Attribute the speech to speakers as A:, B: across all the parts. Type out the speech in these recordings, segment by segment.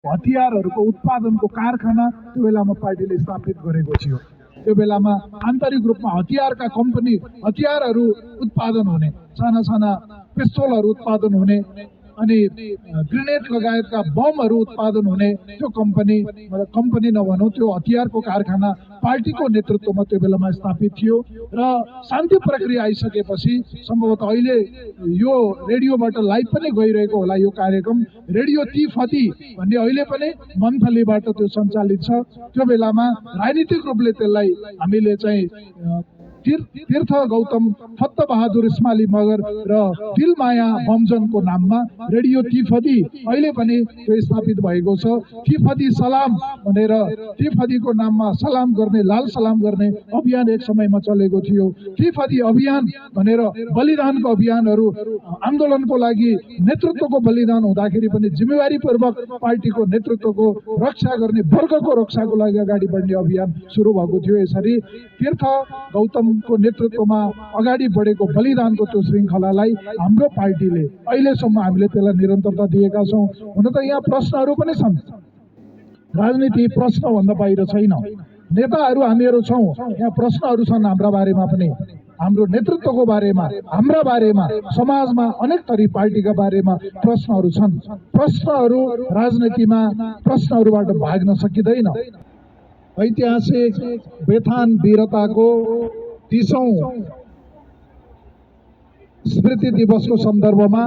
A: हतियारहरूको उत्पादनको कारखाना त्यो बेलामा पार्टीले स्थापित गरेको थियो। त्यो बेलामा आन्तरिक रूपमा हतियारका कम्पनी, हतियारहरू उत्पादन हुने, साना साना पिस्तोलहरू उत्पादन हुने अनि ग्रेनेड लगायतका बमहरू उत्पादन हुने त्यो कम्पनी नभनौँ, त्यो हतियारको कारखाना पार्टीको नेतृत्वमा त्यो बेलामा स्थापित थियो। र शान्ति प्रक्रिया आइसकेपछि सम्भवतः अहिले यो रेडियोबाट लाइभ पनि गइरहेको होला यो कार्यक्रम, रेडियो ती फती भन्ने अहिले पनि मन्थलीबाट त्यो सञ्चालित छ। त्यो बेलामा राजनीतिक रूपले त्यसलाई हामीले चाहिँ तीर्थ गौतम फत्त बहादुर इस्माली मगर र दिलमाया बमजनको नाममा रेडियो तिफदी अहिले पनि त्यो स्थापित भएको छ। तिफदी सलाम भनेर तिफदीको नाममा सलाम गर्ने, लाल सलाम गर्ने अभियान एक समयमा चलेको थियो। तिफदी अभियान भनेर बलिदानको अभियानहरू, आन्दोलनको लागि नेतृत्वको बलिदान हुँदाखेरि पनि जिम्मेवारीपूर्वक पार्टीको नेतृत्वको रक्षा गर्ने, वर्गको रक्षाको लागि अगाडि बढ्ने अभियान सुरु भएको थियो। यसरी तीर्थ गौतम को नेतृत्वमा अगाडि बढेको बलिदानको त्यो श्रृङ्खलालाई हाम्रो पार्टीले अहिलेसम्म हामीले त्यसलाई निरन्तरता दिएका छौँ। हुन त यहाँ प्रश्नहरू पनि छन्, राजनीति प्रश्नभन्दा बाहिर छैन। नेताहरू हामीहरू छौँ, यहाँ प्रश्नहरू छन् हाम्रा बारेमा पनि, हाम्रो नेतृत्वको बारेमा, हाम्रा बारेमा, समाजमा अनेक थरी पार्टीका बारेमा प्रश्नहरू छन्। प्रश्नहरू राजनीतिमा प्रश्नहरूबाट भाग्न सकिँदैन। ऐतिहासिक बेथान वीरताको 30औं स्मृति दिवसको सन्दर्भमा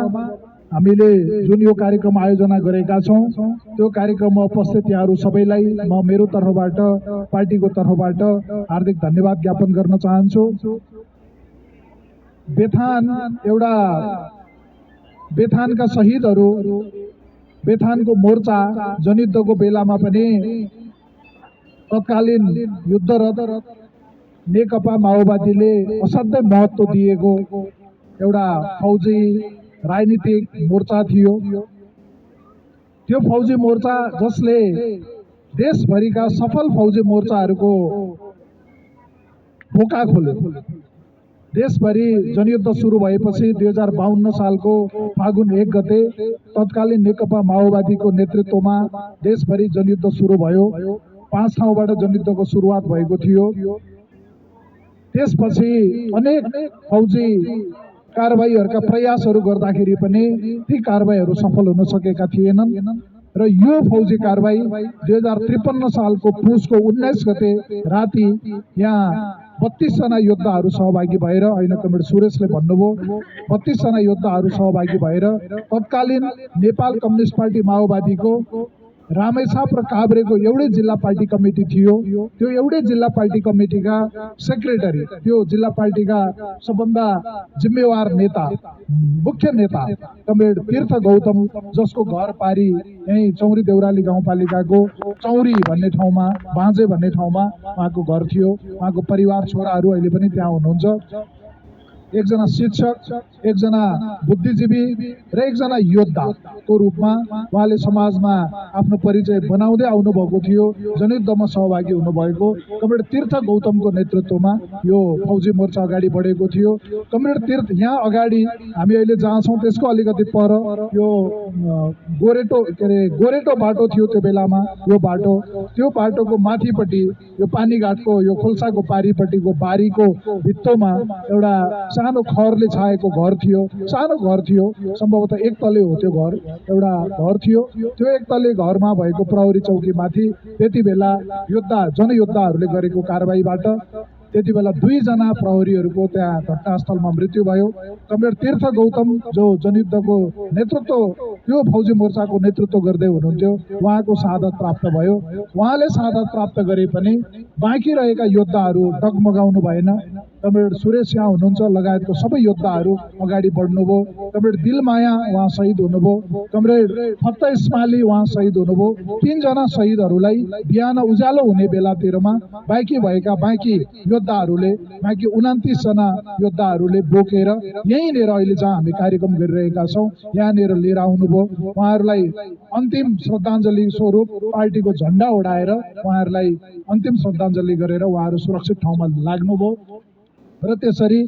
A: हामीले जुन यो कार्यक्रम आयोजना गरेका छौँ, त्यो कार्यक्रममा उपस्थित यहाँहरू सबैलाई म मेरो तर्फबाट, पार्टीको तर्फबाट हार्दिक धन्यवाद ज्ञापन गर्न चाहन्छु। बेथानका शहीदहरू, बेथानको मोर्चा जनयुद्धको बेलामा पनि तत्कालीन युद्धरत नेकपा माओवादीले असाध्यै महत्त्व दिएको एउटा फौजी राजनीतिक मोर्चा थियो। त्यो फौजी मोर्चा जसले देशभरिका सफल फौजी मोर्चाहरूको ढोका खोल्यो। देशभरि जनयुद्ध सुरु भएपछि 2052 सालको फागुन 1 गते तत्कालीन नेकपा माओवादीको नेतृत्वमा देशभरि जनयुद्ध सुरु भयो। 5 ठाउँबाट जनयुद्धको सुरुवात भएको थियो। त्यसपछि अनेक फौजी कारबाहीहरूका प्रयासहरू गर्दाखेरि पनि ती कारबाहीहरू सफल हुन सकेका थिएनन् र यो फौजी कारबाही 2053 सालको पुसको 19 गते राति यहाँ 32 जना योद्धाहरू सहभागी भएर, ऐन कमरेड सुरेशले भन्नुभयो, 32 जना योद्धाहरू सहभागी भएर तत्कालीन नेपाल कम्युनिस्ट पार्टी माओवादीको रामेछाप र काभ्रेको एउटै जिल्ला पार्टी कमिटी थियो। त्यो एउटै जिल्ला पार्टी कमिटीका सेक्रेटरी, त्यो जिल्ला पार्टीका सबभन्दा जिम्मेवार नेता, मुख्य नेता कमरेड तीर्थ गौतम, जसको घर पारी यही चौरी देउराली गाउँपालिकाको चौरी भन्ने ठाउँमा, बाँझे भन्ने ठाउँमा उहाँको घर थियो। उहाँको परिवार, छोराहरू अहिले पनि त्यहाँ हुनुहुन्छ। एकजना शिक्षक, एकजना बुद्धिजीवी र एकजना योद्धाको रूपमा उहाँले समाजमा आफ्नो परिचय बनाउँदै आउनुभएको थियो। जनयुद्धमा सहभागी हुनुभएको कमरेड तीर्थ गौतमको नेतृत्वमा यो फौजी मोर्चा अगाडि बढेको थियो। कमरेड तीर्थ यहाँ अगाडि हामी अहिले जहाँ छौँ त्यसको अलिकति पर यो गोरेटो बाटो थियो त्यो बेलामा। यो बाटो, त्यो बाटोको माथिपट्टि यो पानीघाटको यो खोल्साको पारिपट्टिको बारीको भित्तोमा एउटा सानो खरले छाएको घर थियो। सानो घर थियो, सम्भवतः एक तले हो त्यो घर, एउटा घर थियो। त्यो एक तले घरमा भएको प्रहरी चौकीमाथि त्यति बेला जनयोद्धाहरूले गरेको कारबाहीबाट त्यति बेला 2 जना प्रहरीहरूको त्यहाँ घटनास्थलमा मृत्यु भयो। कमरेड तीर्थ गौतम जो जनयुद्धको नेतृत्व, त्यो फौजी मोर्चाको नेतृत्व गर्दै हुनुहुन्थ्यो, उहाँको शहादत प्राप्त भयो। उहाँले शहादत प्राप्त गरे पनि बाँकी रहेका योद्धाहरू डगमगाउनु भएन। कमरेड सुरेश यहाँ हुनुहुन्छ, लगायतको सबै योद्धाहरू अगाडि बढ्नुभयो। कमरेड दिलमाया उहाँ शहीद हुनुभयो, कमरेड फत्त इस्माली उहाँ शहीद हुनुभयो। 3 जना शहीदहरूलाई बिहान उज्यालो हुने बेलातिरमा बाँकी भएका योद्धाहरूले, बाँकी 29 जना योद्धाहरूले बोकेर यहीँनिर अहिले जहाँ हामी कार्यक्रम गरिरहेका छौँ यहाँनिर लिएर आउनुभयो। उहाँहरूलाई अन्तिम श्रद्धाञ्जली स्वरूप पार्टीको झण्डा उडाएर उहाँहरूलाई अन्तिम श्रद्धाञ्जली गरेर उहाँहरू सुरक्षित ठाउँमा लाग्नुभयो। र त्यसरी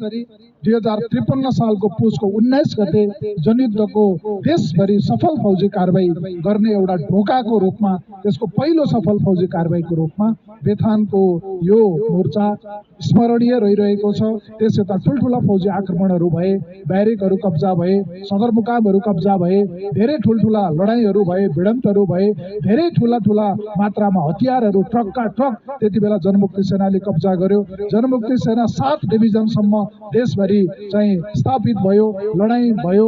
A: 2053 सालको पुसको 19 गते जनयुद्धको देशभरि सफल फौजी कारबाही गर्ने एउटा ढोकाको रूपमा, त्यसको पहिलो सफल फौजी कारबाहीको रूपमा बेथानको यो मोर्चा स्मरणीय रहिरहेको छ। त्यसयता ठुल्ठुला फौजी आक्रमणहरू भए, ब्यारेकहरू कब्जा भए, सदरमुकामहरू कब्जा भए, धेरै ठुल्ठुला लडाईँहरू भए, भिडन्तहरू भए, धेरै ठुला मात्रामा हतियारहरू ट्रकका ट्रक त्यति बेला जनमुक्ति सेनाले कब्जा गर्यो। जनमुक्ति सेना 7 डिभिजनसम्म देशभरि चाहिँ स्थापित भयो, लडाईँ भयो।